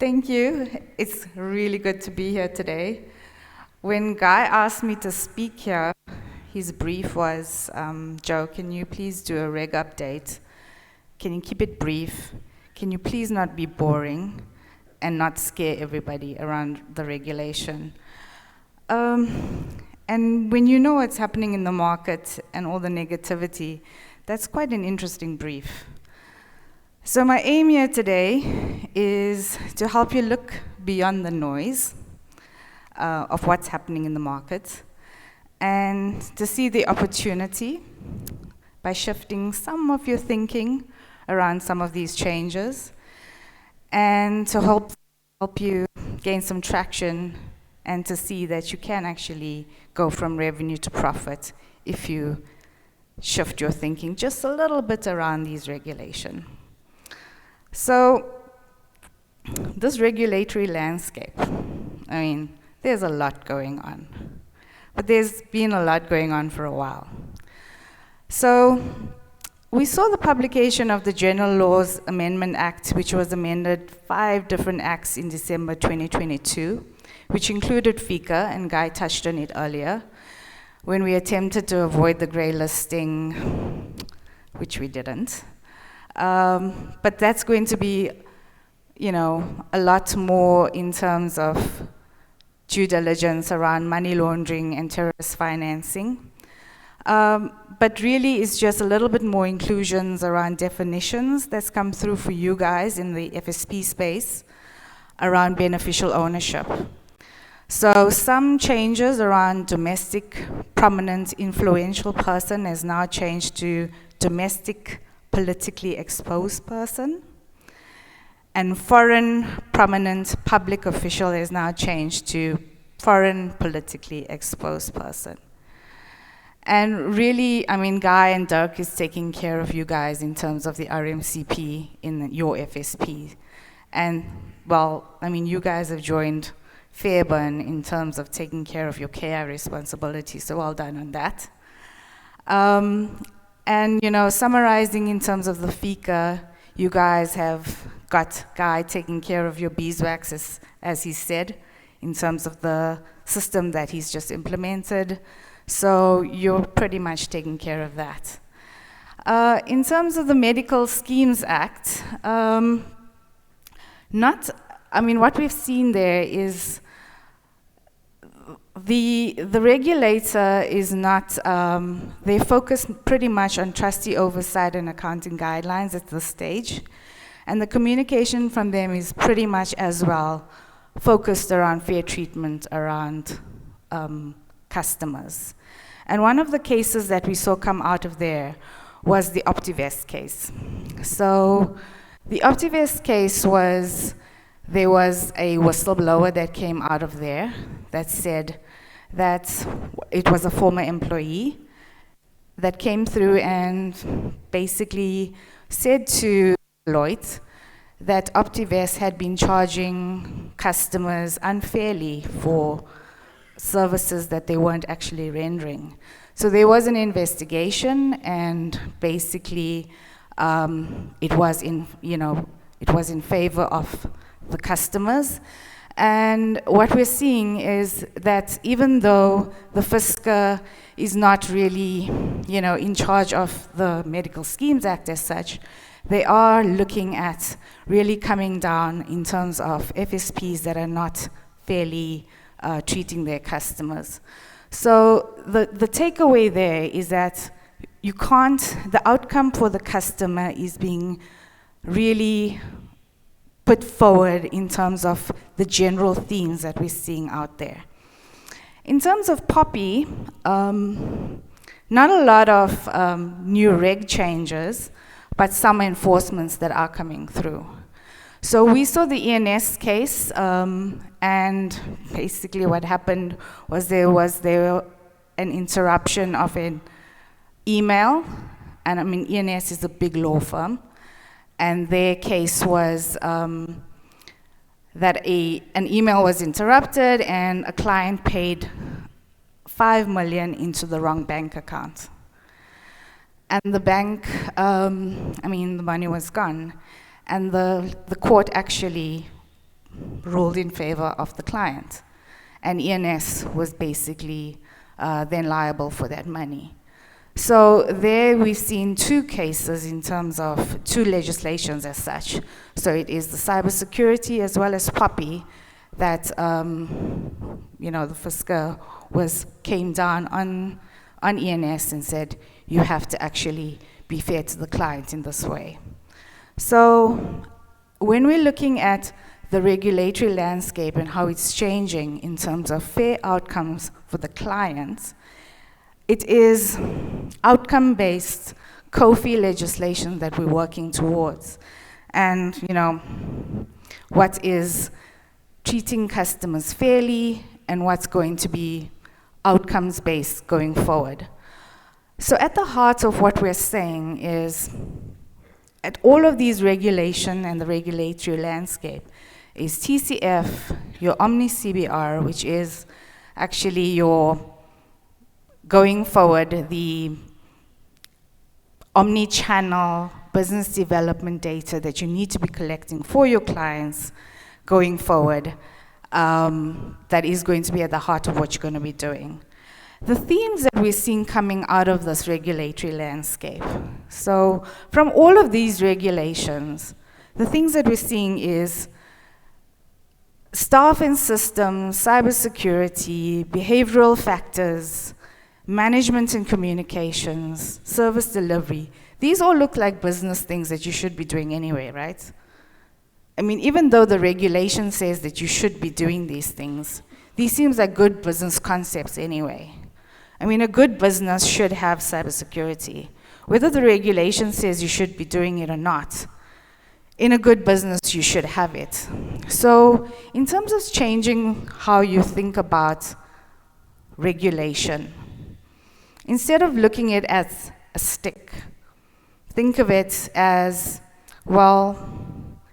Thank you. It's really good to be here today. When Guy asked me to speak here, his brief was, Joe, can you please do a reg update? Can you keep it brief? Can you please not be boring and not scare everybody around the regulation? And when you know what's happening in the market and all the negativity, that's quite an interesting brief. So my aim here today is to help you look beyond the noise of what's happening in the market and to see the opportunity by shifting some of your thinking around some of these changes and to help you gain some traction and to see that you can actually go from revenue to profit if you shift your thinking just a little bit around these regulations. So, this regulatory landscape, I mean, there's a lot going on. But there's been a lot going on for a while. So, we saw the publication of the General Laws Amendment Act, which was amended 5 different acts in December 2022, which included FICA, and Guy touched on it earlier, when we attempted to avoid the grey listing, which we didn't. But that's going to be, a lot more in terms of due diligence around money laundering and terrorist financing. But really, it's just a little bit more inclusions around definitions that's come through for you guys in the FSP space around beneficial ownership. So some changes around domestic, prominent, influential person has now changed to domestic, politically exposed person, and foreign prominent public official has now changed to foreign politically exposed person. And really, Guy and Dirk is taking care of you guys in terms of the RMCP in your FSP. And, you guys have joined Fairbairn in terms of taking care of your KI responsibility, so well done on that. And, summarizing in terms of the FICA, you guys have got Guy taking care of your beeswax, as he said, in terms of the system that he's just implemented. So you're pretty much taking care of that. In terms of the Medical Schemes Act, what we've seen there is the regulator is not, they focus pretty much on trustee oversight and accounting guidelines at this stage. And the communication from them is pretty much as well focused around fair treatment around customers. And one of the cases that we saw come out of there was the Optivest case. So the Optivest case was, there was a whistleblower that came out of there that said that it was a former employee that came through and basically said to Deloitte that Optivest had been charging customers unfairly for services that they weren't actually rendering. So there was an investigation, and basically it was in favor of the customers. And what we're seeing is that even though the FSCA is not really, in charge of the Medical Schemes Act as such, they are looking at really coming down in terms of FSPs that are not fairly treating their customers. So the takeaway there is that the outcome for the customer is being really put forward in terms of the general themes that we're seeing out there. In terms of POPI, not a lot of new reg changes, but some enforcements that are coming through. So we saw the ENS case, and basically what happened was there an interruption of an email, and ENS is a big law firm, and their case was that an email was interrupted and a client paid 5 million into the wrong bank account. And the bank, the money was gone. And the court actually ruled in favor of the client. And ENS was basically then liable for that money. So there we've seen two cases in terms of two legislations as such. So it is the cybersecurity as well as POPI that, the FSCA came down on ENS and said, you have to actually be fair to the client in this way. So when we're looking at the regulatory landscape and how it's changing in terms of fair outcomes for the clients, it is outcome-based COFI legislation that we're working towards. And, what is treating customers fairly and what's going to be outcomes-based going forward. So at the heart of what we're saying is, at all of these regulation and the regulatory landscape, is TCF, your Omni-CBR, which is actually your, going forward, the omni-channel business development data that you need to be collecting for your clients going forward, that is going to be at the heart of what you're going to be doing. The themes that we're seeing coming out of this regulatory landscape. So from all of these regulations, the things that we're seeing is staff and systems, cybersecurity, behavioral factors, management and communications, service delivery. These all look like business things that you should be doing anyway, right? I mean, even though the regulation says that you should be doing these things, these seems like good business concepts anyway. I mean, a good business should have cybersecurity. Whether the regulation says you should be doing it or not, in a good business, you should have it. So in terms of changing how you think about regulation, instead of looking at it as a stick, think of it as, well,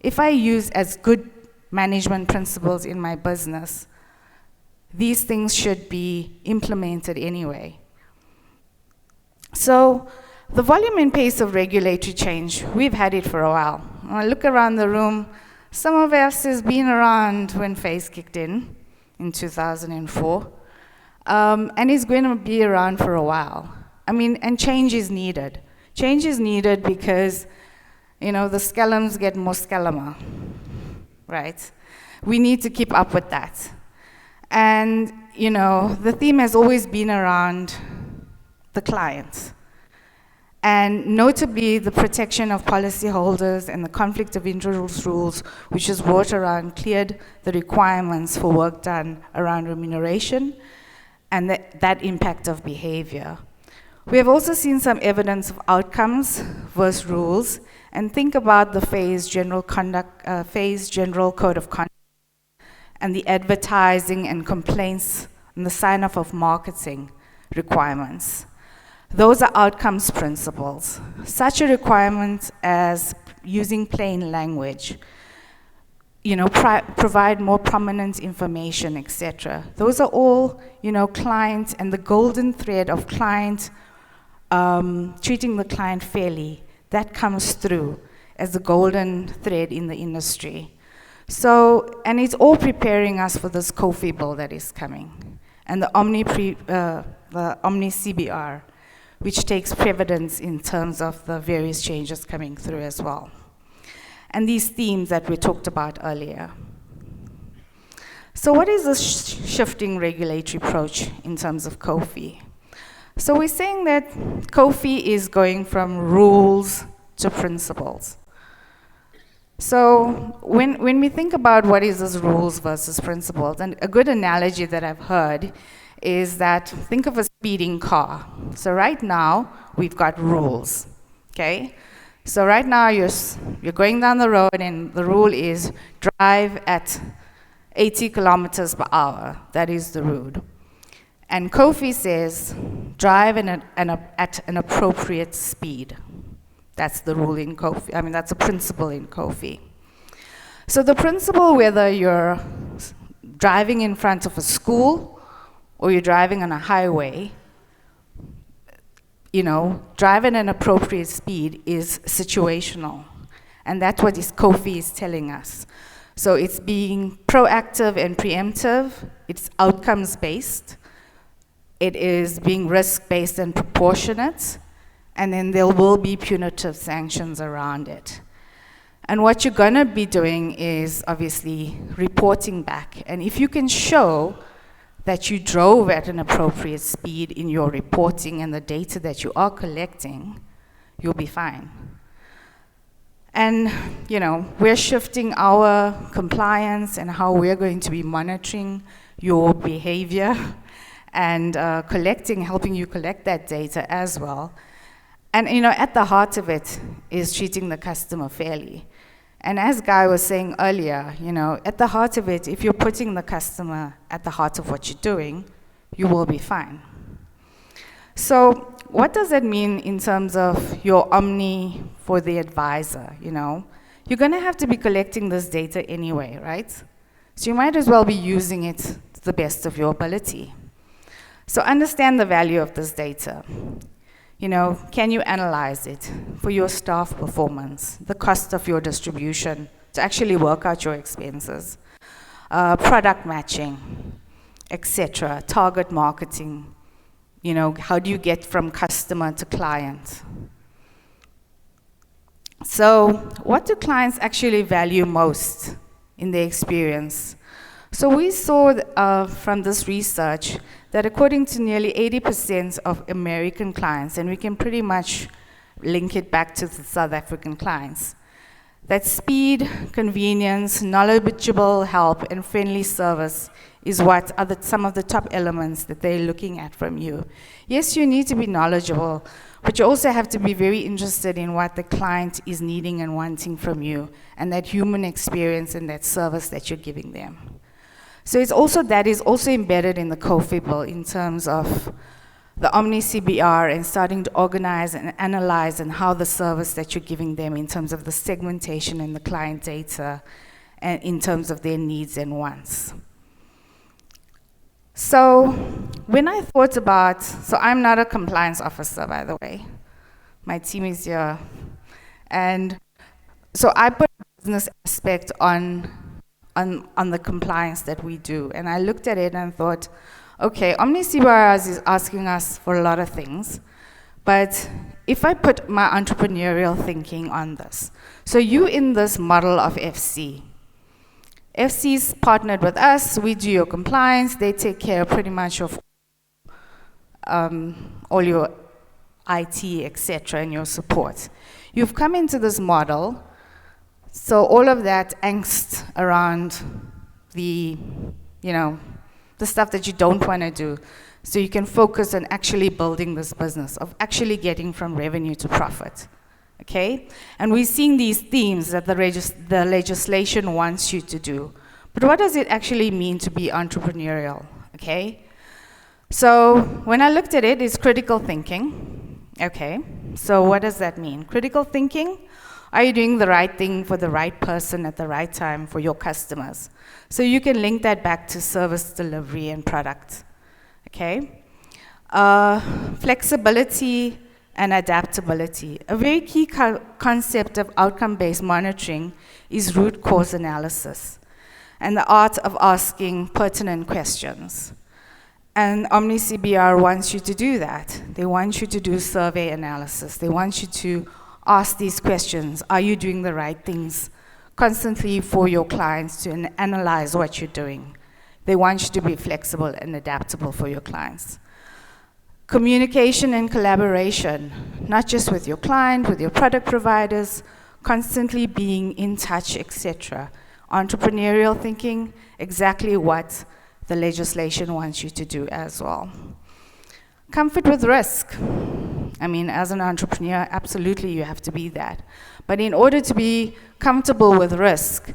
if I use as good management principles in my business, these things should be implemented anyway. So the volume and pace of regulatory change, we've had it for a while. When I look around the room, some of us has been around when FACE kicked in 2004, and it's going to be around for a while. I mean, and change is needed. Change is needed because, the scalums get more scalama, right? We need to keep up with that. And, the theme has always been around the client. And notably, the protection of policyholders and the conflict of interest rules, which has brought around, cleared the requirements for work done around remuneration and that impact of behavior. We have also seen some evidence of outcomes versus rules, and think about the phase general code of conduct and the advertising and complaints and the sign-off of marketing requirements. Those are outcomes principles. Such a requirement as using plain language, provide more prominent information, etc. Those are all, client and the golden thread of client, treating the client fairly, that comes through as the golden thread in the industry. So, and it's all preparing us for this COFI bill that is coming, and the Omni-CBR, which takes precedence in terms of the various changes coming through as well. And these themes that we talked about earlier. So what is this shifting regulatory approach in terms of COFI? So we're saying that COFI is going from rules to principles. So when we think about what is this rules versus principles, and a good analogy that I've heard is that, think of a speeding car. So right now, we've got rules, okay? So right now, you're going down the road, and the rule is drive at 80 kilometers per hour. That is the rule. And COFI says, drive at an appropriate speed. That's the rule in COFI. That's a principle in COFI. So the principle, whether you're driving in front of a school or you're driving on a highway, drive at an appropriate speed is situational. And that's what this COFI is telling us. So it's being proactive and preemptive, it's outcomes-based, it is being risk-based and proportionate, and then there will be punitive sanctions around it. And what you're gonna be doing is obviously reporting back. And if you can show that you drove at an appropriate speed in your reporting and the data that you are collecting, you'll be fine. And, you know, we're shifting our compliance and how we're going to be monitoring your behavior and helping you collect that data as well. And, you know, at the heart of it is treating the customer fairly. And as Guy was saying earlier, you know, at the heart of it, if you're putting the customer at the heart of what you're doing, you will be fine. So what does that mean in terms of your Omni for the advisor, you know? You're gonna have to be collecting this data anyway, right? So you might as well be using it to the best of your ability. So understand the value of this data. You know, can you analyze it for your staff performance, the cost of your distribution, to actually work out your expenses, product matching, etc., target marketing, you know, how do you get from customer to client? So what do clients actually value most in their experience? So we saw from this research that according to nearly 80% of American clients, and we can pretty much link it back to the South African clients, that speed, convenience, knowledgeable help, and friendly service is what are some of the top elements that they're looking at from you. Yes, you need to be knowledgeable, but you also have to be very interested in what the client is needing and wanting from you, and that human experience and that service that you're giving them. So that is also embedded in the COFI bill in terms of the Omni CBR and starting to organize and analyze and how the service that you're giving them in terms of the segmentation and the client data and in terms of their needs and wants. So when I thought about, so I'm not a compliance officer, by the way. My team is here. And so I put a business aspect on the compliance that we do. And I looked at it and thought, okay, Omni CBRs is asking us for a lot of things, but if I put my entrepreneurial thinking on this, so you in this model of FC's partnered with us, we do your compliance, they take care pretty much of all your IT, etc., and your support. You've come into this model. So all of that angst around the, you know, the stuff that you don't want to do, so you can focus on actually building this business, of actually getting from revenue to profit, okay? And we're seeing these themes that the legislation wants you to do. But what does it actually mean to be entrepreneurial, okay? So when I looked at it, it's critical thinking, okay? So what does that mean? Critical thinking, are you doing the right thing for the right person at the right time for your customers? So you can link that back to service delivery and product, okay? Flexibility and adaptability. A very key concept of outcome-based monitoring is root cause analysis and the art of asking pertinent questions. And Omni CBR wants you to do that. They want you to do survey analysis. They want you to ask these questions. Are you doing the right things constantly for your clients to analyze what you're doing? They want you to be flexible and adaptable for your clients. Communication and collaboration, not just with your client, with your product providers, constantly being in touch, etc. Entrepreneurial thinking, exactly what the legislation wants you to do as well. Comfort with risk. I mean, as an entrepreneur, absolutely you have to be that. But in order to be comfortable with risk,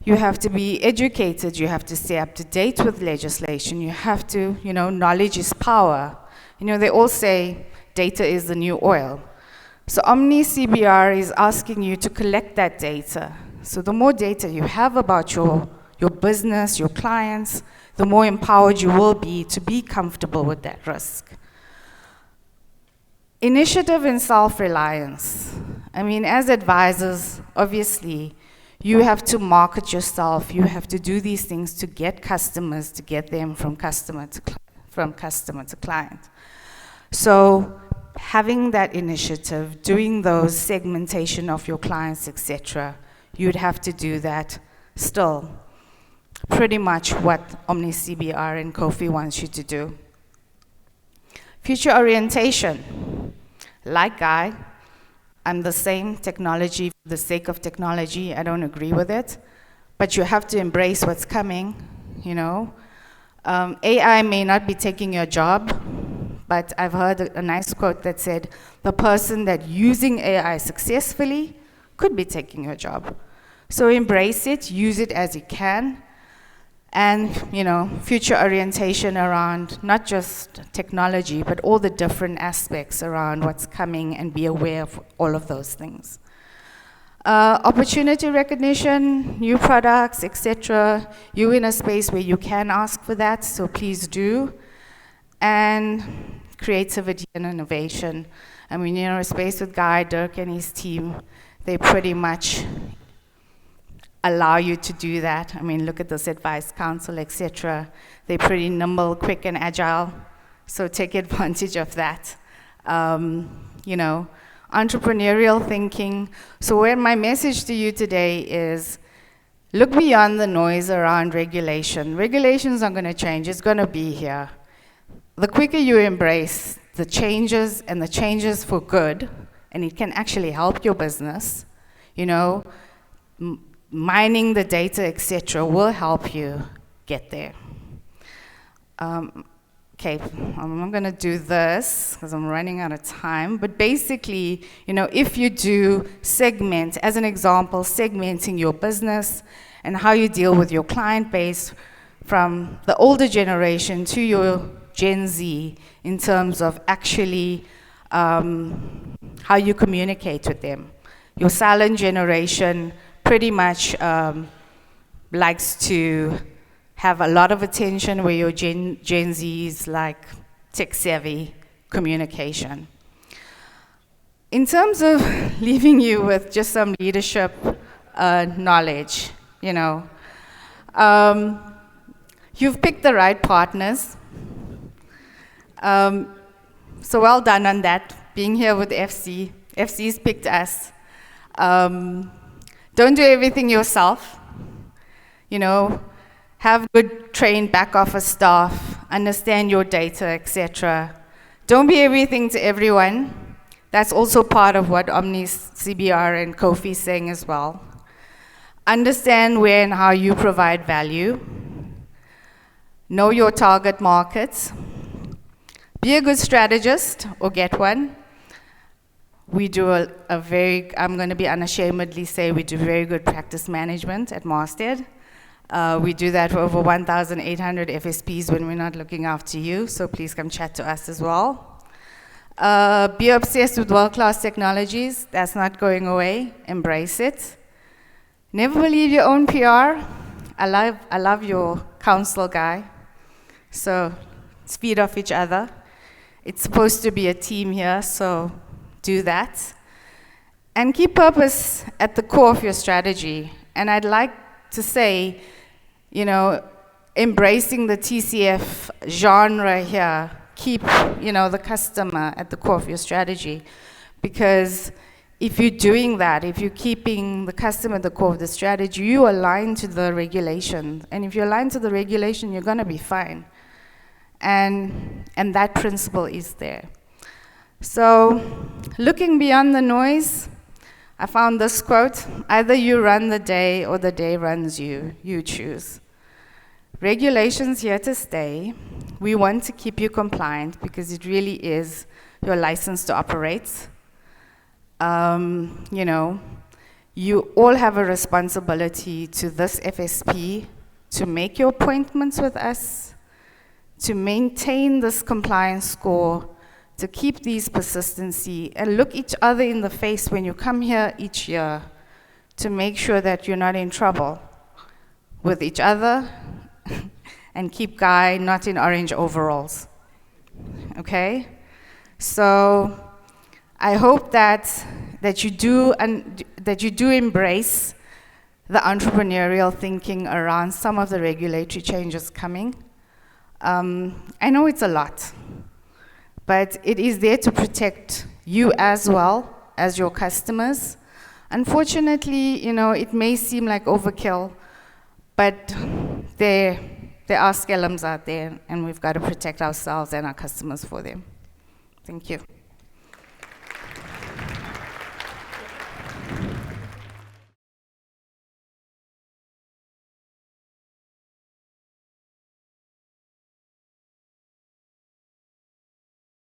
you have to be educated, you have to stay up to date with legislation, you have to, you know, knowledge is power. You know, they all say data is the new oil. So Omni CBR is asking you to collect that data. So the more data you have about your business, your clients, the more empowered you will be to be comfortable with that risk. Initiative and self-reliance. I mean, as advisors, obviously, You have to market yourself. You have to do these things to get customers, to get them from customer to client. So having that initiative, doing those segmentation of your clients, etc., you'd have to do that still. Pretty much what Omni CBR and Kofi wants you to do. Future orientation. Like Guy, I'm the same technology for the sake of technology. I don't agree with it. But you have to embrace what's coming, you know. AI may not be taking your job, but I've heard a nice quote that said, the person that using AI successfully could be taking your job. So embrace it, use it as you can, and you know, future orientation around not just technology, but all the different aspects around what's coming, and be aware of all of those things. Opportunity recognition, new products, etc. You're in a space where you can ask for that, so please do. And creativity and innovation. I mean, you're in a space with Guy, Dirk, and his team. They pretty much allow you to do that. I mean, look at this advice council, etc. They're pretty nimble, quick, and agile. So take advantage of that. You know, entrepreneurial thinking. So where my message to you today is, look beyond the noise around regulation. Regulations are going to change. It's going to be here. The quicker you embrace the changes, and the changes for good, and it can actually help your business, you know, mining the data, etc., will help you get there. Okay, I'm not gonna do this because I'm running out of time, but basically, you know, if you do segment, as an example, segmenting your business and how you deal with your client base from the older generation to your Gen Z in terms of actually how you communicate with them. Your silent generation pretty much likes to have a lot of attention, where your Gen Z's like tech-savvy communication. In terms of leaving you with just some leadership knowledge, you know, you've picked the right partners. So well done on that, being here with FC. FC's picked us. Don't do everything yourself. You know, have good trained back office staff, understand your data, etc. Don't be everything to everyone. That's also part of what Omni's CBR and Kofi is saying as well. Understand where and how you provide value. Know your target markets. Be a good strategist, or get one. We do I'm going to be unashamedly say we do very good practice management at Masthead. We do that for over 1,800 FSPs when we're not looking after you, so please come chat to us as well. Be obsessed with world-class technologies. That's not going away. Embrace it. Never believe your own PR. I love your counsel guy. So let's feed off each other. It's supposed to be a team here, so do that. And keep purpose at the core of your strategy. And I'd like to say, you know, embracing the TCF genre here, keep, you know, the customer at the core of your strategy. Because if you're doing that, if you're keeping the customer at the core of the strategy, you align to the regulation. And if you align to the regulation, you're going to be fine. And that principle is there. So, looking beyond the noise, I found this quote: either you run the day or the day runs you. You choose. Regulation's here to stay. We want to keep you compliant because it really is your license to operate. You know, you all have a responsibility to this FSP to make your appointments with us, to maintain this compliance score, to keep these persistency, and look each other in the face when you come here each year to make sure that you're not in trouble with each other and keep Guy not in orange overalls. Okay? So I hope that you do embrace the entrepreneurial thinking around some of the regulatory changes coming. I know it's a lot, but it is there to protect you as well as your customers. Unfortunately, it may seem like overkill, but there are skeletons out there, and we've got to protect ourselves and our customers for them. Thank you.